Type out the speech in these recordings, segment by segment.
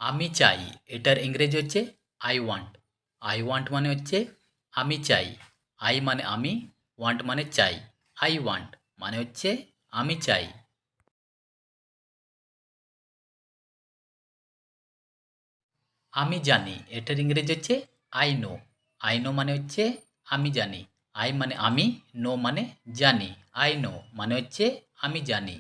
আমি চাই এটার ইংরেজি হচ্ছে আই ওয়ান্ট। আই ওয়ান্ট মানে হচ্ছে আমি চাই। আই মানে আমি, ওয়ান্ট মানে চাই। আই ওয়ান্ট মানে হচ্ছে আমি চাই। আমি জানি এটার ইংরেজি হচ্ছে আই নো। আই নো মানে হচ্ছে আমি জানি। আই মানে আমি, নো মানে জানি। আই নো মানে হচ্ছে আমি জানি।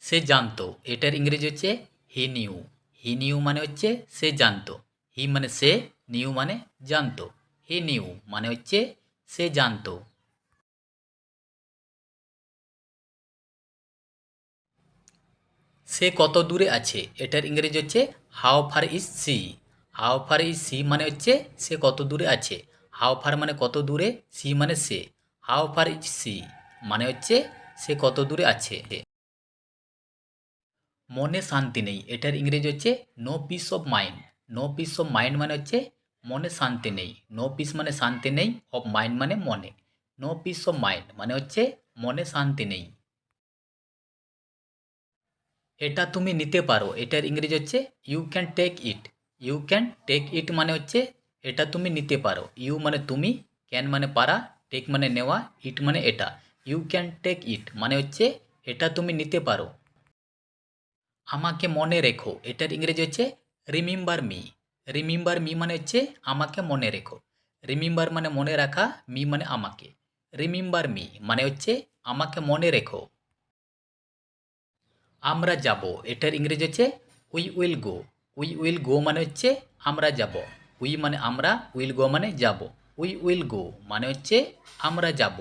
সে জানতো এটার ইংরেজি হচ্ছে হি নিউ। হি নিউ মানে হচ্ছে সে জানতো। হি মানে সে, নিউ মানে জানতো। হি নিউ মানে হচ্ছে সে জানতো। সে কত দূরে আছে এটার ইংরেজি হচ্ছে how far is she. How far is she মানে হচ্ছে সে কত দূরে আছে। হাউ ফার মানে কত দূরে, সি মানে সে। হাউ ফার ইজ সি মানে হচ্ছে সে কত দূরে আছে। মনে শান্তি নেই এটার ইংরেজি হচ্ছে no peace of mind. No peace of mind মানে হচ্ছে মনে শান্তি নেই। নো পিস মানে শান্তি নেই, অফ মাইন্ড মানে মনে। নো পিস অফ মাইন্ড মানে হচ্ছে মনে শান্তি নেই। এটা তুমি নিতে পারো এটার ইংরেজি হচ্ছে you can take it. You can take it মানে হচ্ছে এটা তুমি নিতে পারো। ইউ মানে তুমি, ক্যান মানে পারা, টেক মানে নেওয়া, ইট মানে এটা। ইউ ক্যান টেক ইট মানে হচ্ছে এটা তুমি নিতে পারো। আমাকে মনে রেখো এটার ইংরেজি হচ্ছে রিমেম্বার মি। রিমেম্বার মি মানে হচ্ছে আমাকে মনে রেখো। রিমেম্বার মানে মনে রাখা, মি মানে আমাকে। রিমেম্বার মি মানে হচ্ছে আমাকে মনে রেখো। আমরা যাব এটার ইংরেজি হচ্ছে we will go. We will go মানে হচ্ছে আমরা যাব। উই মানে আমরা, উইল গো মানে যাব। উই উইল গো মানে হচ্ছে আমরা যাব।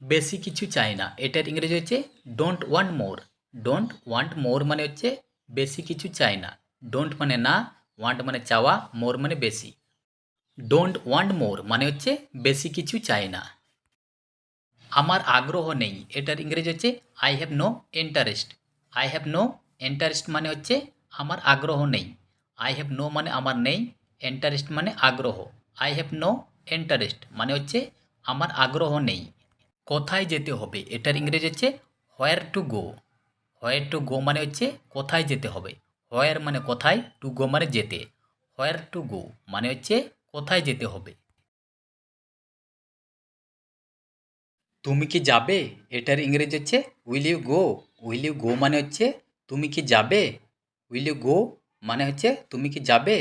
বেশি কিছু চাই না এটার ইংরেজি হচ্ছে don't want more. Don't want মোর মানে হচ্ছে বেশি কিছু চাই না। ডোন্ট মানে না, ওয়ান্ট মানে চাওয়া, মোর মানে বেশি। ডোন্ট ওয়ান্ট মোর মানে হচ্ছে বেশি কিছু চাই না। আমার আগ্রহ নেই এটার ইংরেজি হচ্ছে I have no interest. I have no interest মানে হচ্ছে আমার আগ্রহ নেই। আই হ্যাভ নো মানে আমার নেই, ইন্টারেস্ট মানে আগ্রহ। আই হ্যাভ নো ইন্টারেস্ট মানে হচ্ছে আমার আগ্রহ নেই। কোথায় যেতে হবে এটার ইংরেজি হচ্ছে হোয়ার to go. Where to go মানে হচ্ছে কোথায় যেতে হবে। হোয়ার মানে কোথায়, টু গো মানে যেতে। হোয়ার টু গো মানে হচ্ছে কোথায় যেতে হবে। তুমি কি যাবে এটার ইংরেজি হচ্ছে will you go. Will you go মানে হচ্ছে তুমি কি যাবে। উইল ইউ গো মানে হচ্ছে তুমি কি যাবে।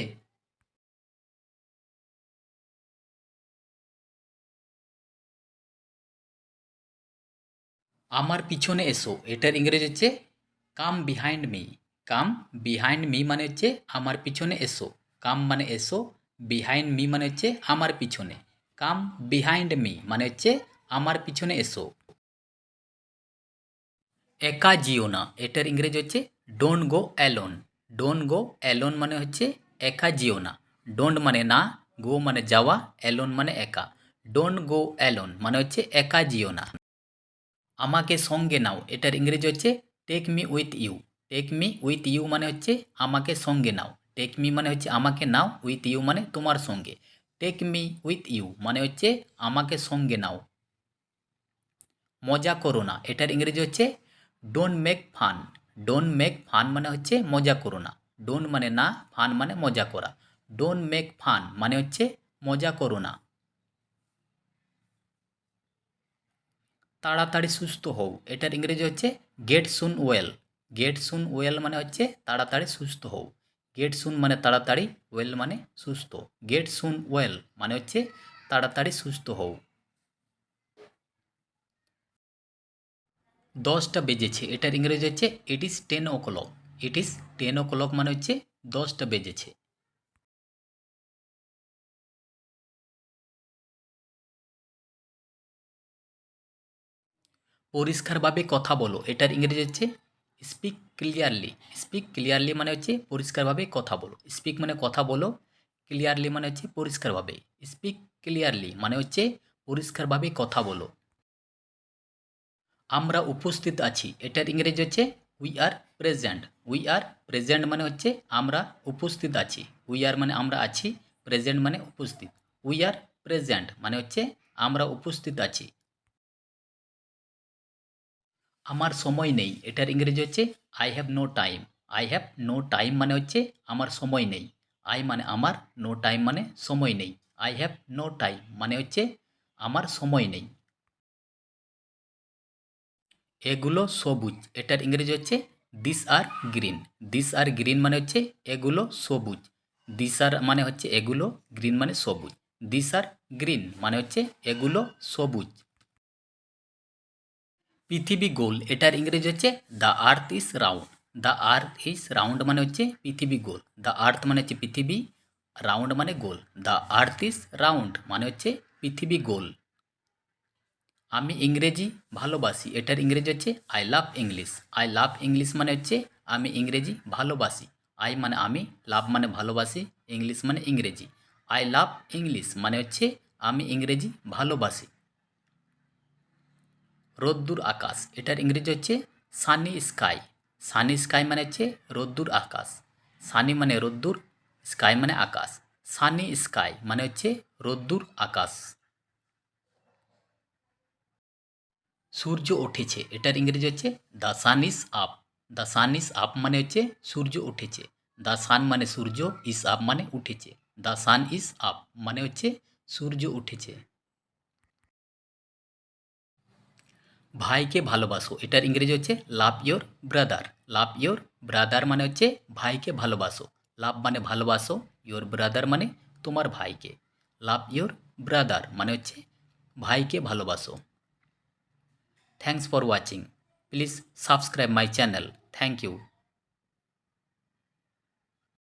আমার পিছনে এসো এটার ইংরেজি হচ্ছে কাম বিহাইন্ড মি। কাম বিহাইন্ড মি মানে হচ্ছে আমার পিছনে এসো। কাম মানে এসো, বিহাইন্ড মি মানে হচ্ছে আমার পিছনে। কাম বিহাইন্ড মি মানে হচ্ছে আমার পিছনে এসো। একা যেও না এটার ইংরেজি হচ্ছে don't go alone. Don't go alone মানে হচ্ছে একা যেও না। ডোন্ট মানে না, গো মানে যাওয়া, অ্যালোন মানে একা। ডোন্ট গো অ্যালোন মানে হচ্ছে একা যেও না। আমাকে সঙ্গে নাও এটার ইংরেজি হচ্ছে take me with you. Take me with you মানে হচ্ছে আমাকে সঙ্গে নাও। টেক মি মানে হচ্ছে আমাকে নাও, উইথ ইউ মানে তোমার সঙ্গে। টেক মি উইথ ইউ মানে হচ্ছে আমাকে সঙ্গে নাও। মজা করো না এটার ইংরেজি হচ্ছে don't make fun. Don't make fun মানে হচ্ছে মজা করো না। ডোন্ট মানে না, ফান মানে মজা করা। ডোন্ট মেক ফান মানে হচ্ছে মজা করো না। তাড়াতাড়ি সুস্থ হও এটার ইংরেজি হচ্ছে গেট সুন ওয়েল। গেট সুন ওয়েল মানে হচ্ছে তাড়াতাড়ি সুস্থ হও। গেট সুন মানে তাড়াতাড়ি, ওয়েল মানে সুস্থ। গেট সুন ওয়েল মানে হচ্ছে তাড়াতাড়ি সুস্থ হও। 10টা বেজেছে এটার ইংরেজি হচ্ছে it is 10 o'clock। It is 10 o'clock মানে হচ্ছে 10টা বেজেছে। পরিষ্কারভাবে কথা বলো এটার ইংরেজি হচ্ছে স্পিক ক্লিয়ারলি। স্পিক ক্লিয়ারলি মানে হচ্ছে পরিষ্কারভাবে কথা বলো। স্পিক মানে কথা বলো, ক্লিয়ারলি মানে হচ্ছে পরিষ্কারভাবে। স্পিক ক্লিয়ারলি মানে হচ্ছে পরিষ্কারভাবে কথা বলো। আমরা উপস্থিত আছি এটার ইংরেজি হচ্ছে we are present. We are present মানে হচ্ছে আমরা উপস্থিত আছি। উই আর মানে আমরা আছি, প্রেজেন্ট মানে উপস্থিত। উই আর প্রেজেন্ট মানে হচ্ছে আমরা উপস্থিত আছি। আমার সময় নেই এটার ইংরেজি হচ্ছে I have no time. I have no time মানে হচ্ছে আমার সময় নেই। আই মানে আমার, নো টাইম মানে সময় নেই। আই হ্যাভ নো টাইম মানে হচ্ছে আমার সময় নেই। এগুলো সবুজ এটার ইংরেজি হচ্ছে this are green. This are green মানে হচ্ছে এগুলো সবুজ। দিস আর মানে হচ্ছে এগুলো, গ্রিন মানে সবুজ। দিস আর গ্রিন মানে হচ্ছে এগুলো সবুজ। পৃথিবী গোল এটার ইংরেজি হচ্ছে the earth is round. The earth is round মানে হচ্ছে পৃথিবী গোল। দ্য আর্থ মানে হচ্ছে পৃথিবী, রাউন্ড মানে গোল। দ্য আর্থ ইজ রাউন্ড মানে হচ্ছে পৃথিবী গোল। আমি ইংরেজি ভালোবাসি এটার ইংরেজি হচ্ছে I love English. I love English মানে হচ্ছে আমি ইংরেজি ভালোবাসি। আই মানে আমি, লাভ মানে ভালোবাসি, ইংলিশ মানে ইংরেজি। আই লাভ ইংলিশ মানে হচ্ছে আমি ইংরেজি ভালোবাসি। রোদ্দুর আকাশ এটার ইংরেজি হচ্ছে সানি স্কাই। সানি স্কাই মানে হচ্ছে রোদ্দুর আকাশ। সানি মানে রোদ্দুর, স্কাই মানে আকাশ। সানি স্কাই মানে হচ্ছে রোদ্দুর আকাশ। সূর্য উঠেছে এটার ইংরেজি হচ্ছে the sun is up. The sun is up মানে হচ্ছে সূর্য উঠেছে। দ্য সান মানে সূর্য, ইজ আপ মানে উঠেছে। দ্য সান ইজ আপ মানে হচ্ছে সূর্য উঠেছে। ভাইকে ভালোবাসো এটার ইংরেজি হচ্ছে love your brother. Love your brother মানে হচ্ছে ভাইকে ভালোবাসো। লাভ মানে ভালোবাসো, ইয়োর ব্রাদার মানে তোমার ভাইকে। লাভ ইয়োর ব্রাদার মানে হচ্ছে ভাইকে ভালোবাসো। Thanks for watching. Please subscribe my channel. Thank you.